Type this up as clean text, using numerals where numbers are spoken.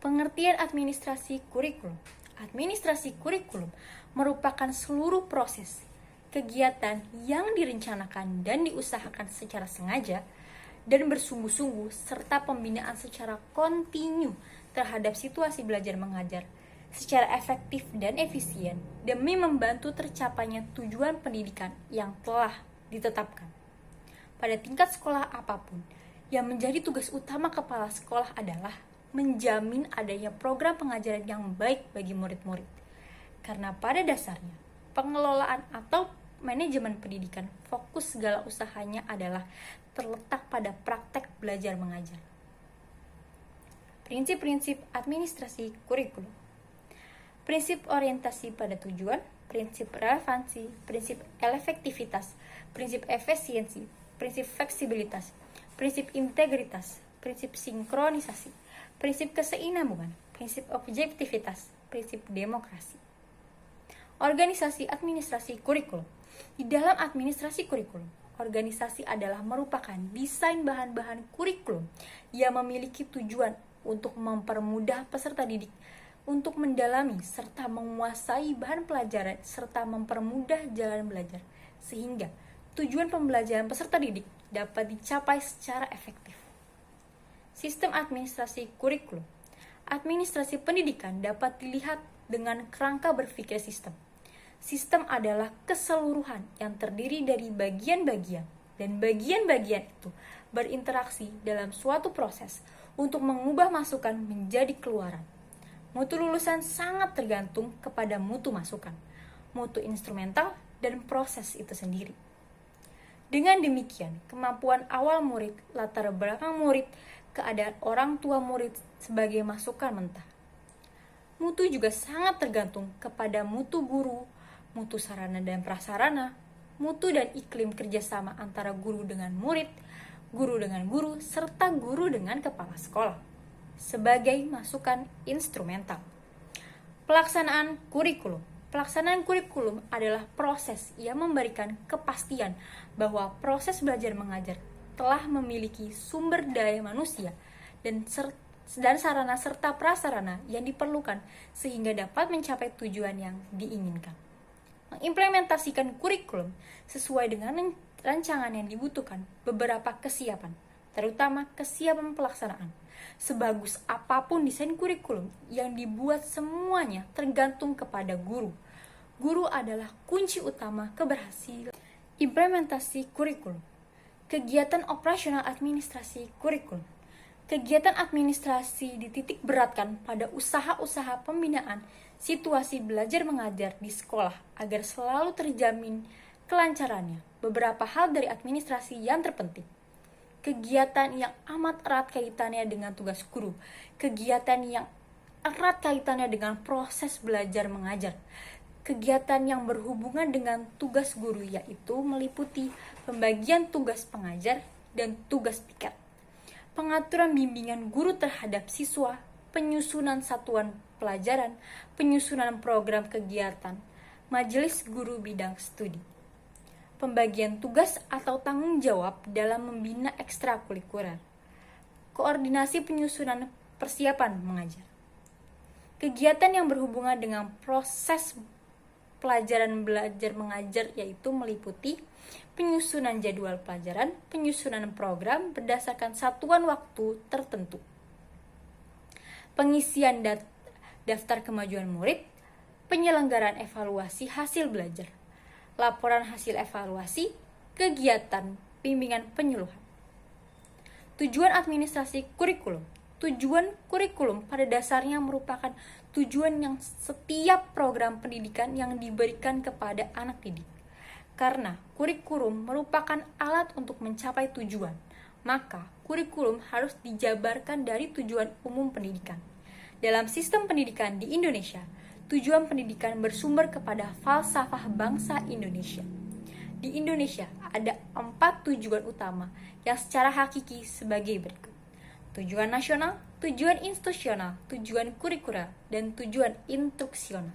Pengertian administrasi kurikulum. Administrasi kurikulum merupakan seluruh proses, kegiatan yang direncanakan dan diusahakan secara sengaja dan bersungguh-sungguh serta pembinaan secara kontinu terhadap situasi belajar mengajar secara efektif dan efisien demi membantu tercapainya tujuan pendidikan yang telah ditetapkan. Pada tingkat sekolah apapun, yang menjadi tugas utama kepala sekolah adalah menjamin adanya program pengajaran yang baik bagi murid-murid. Karena pada dasarnya, pengelolaan atau manajemen pendidikan fokus segala usahanya adalah terletak pada praktek belajar mengajar. Prinsip-prinsip administrasi kurikulum. Prinsip orientasi pada tujuan, prinsip relevansi, prinsip efektivitas, prinsip efisiensi, prinsip fleksibilitas, prinsip integritas, prinsip sinkronisasi, prinsip keseimbangan, prinsip objektivitas, prinsip demokrasi. Organisasi administrasi kurikulum. Di dalam administrasi kurikulum, organisasi adalah merupakan desain bahan-bahan kurikulum yang memiliki tujuan untuk mempermudah peserta didik untuk mendalami serta menguasai bahan pelajaran serta mempermudah jalan belajar sehingga tujuan pembelajaran peserta didik dapat dicapai secara efektif. Sistem administrasi kurikulum. Administrasi pendidikan dapat dilihat dengan kerangka berpikir sistem. Sistem adalah keseluruhan yang terdiri dari bagian-bagian, dan bagian-bagian itu berinteraksi dalam suatu proses untuk mengubah masukan menjadi keluaran. Mutu lulusan sangat tergantung kepada mutu masukan, mutu instrumental, dan proses itu sendiri. Dengan demikian, kemampuan awal murid, latar belakang murid, keadaan orang tua murid sebagai masukan mentah. Mutu juga sangat tergantung kepada mutu guru, mutu sarana dan prasarana, mutu dan iklim kerjasama antara guru dengan murid, guru dengan guru, serta guru dengan kepala sekolah sebagai masukan instrumental. Pelaksanaan kurikulum. Pelaksanaan kurikulum adalah proses yang memberikan kepastian bahwa proses belajar mengajar telah memiliki sumber daya manusia dan sarana serta prasarana yang diperlukan sehingga dapat mencapai tujuan yang diinginkan. Mengimplementasikan kurikulum sesuai dengan rancangan yang dibutuhkan beberapa kesiapan, terutama kesiapan pelaksanaan. Sebagus apapun desain kurikulum yang dibuat, semuanya tergantung kepada guru. Guru adalah kunci utama keberhasilan implementasi kurikulum. Kegiatan operasional administrasi kurikulum. Kegiatan administrasi dititik beratkan pada usaha-usaha pembinaan situasi belajar mengajar di sekolah agar selalu terjamin kelancarannya. Beberapa hal dari administrasi yang terpenting. Kegiatan yang amat erat kaitannya dengan tugas guru, kegiatan yang erat kaitannya dengan proses belajar mengajar, kegiatan yang berhubungan dengan tugas guru yaitu meliputi pembagian tugas pengajar dan tugas piket, pengaturan bimbingan guru terhadap siswa, penyusunan satuan pelajaran, penyusunan program kegiatan, majelis guru bidang studi. Pembagian tugas atau tanggung jawab dalam membina ekstrakurikuler, koordinasi penyusunan persiapan mengajar. Kegiatan yang berhubungan dengan proses pelajaran belajar mengajar yaitu meliputi penyusunan jadwal pelajaran, penyusunan program berdasarkan satuan waktu tertentu, pengisian daftar kemajuan murid, penyelenggaraan evaluasi hasil belajar, laporan hasil evaluasi, kegiatan bimbingan penyuluhan. Tujuan administrasi kurikulum. Tujuan kurikulum pada dasarnya merupakan tujuan yang setiap program pendidikan yang diberikan kepada anak didik. Karena kurikulum merupakan alat untuk mencapai tujuan, maka kurikulum harus dijabarkan dari tujuan umum pendidikan. Dalam sistem pendidikan di Indonesia, tujuan pendidikan bersumber kepada falsafah bangsa Indonesia. Di Indonesia ada 4 tujuan utama yang secara hakiki sebagai berikut. Tujuan nasional, tujuan institusional, tujuan kurikuler, dan tujuan instruksional.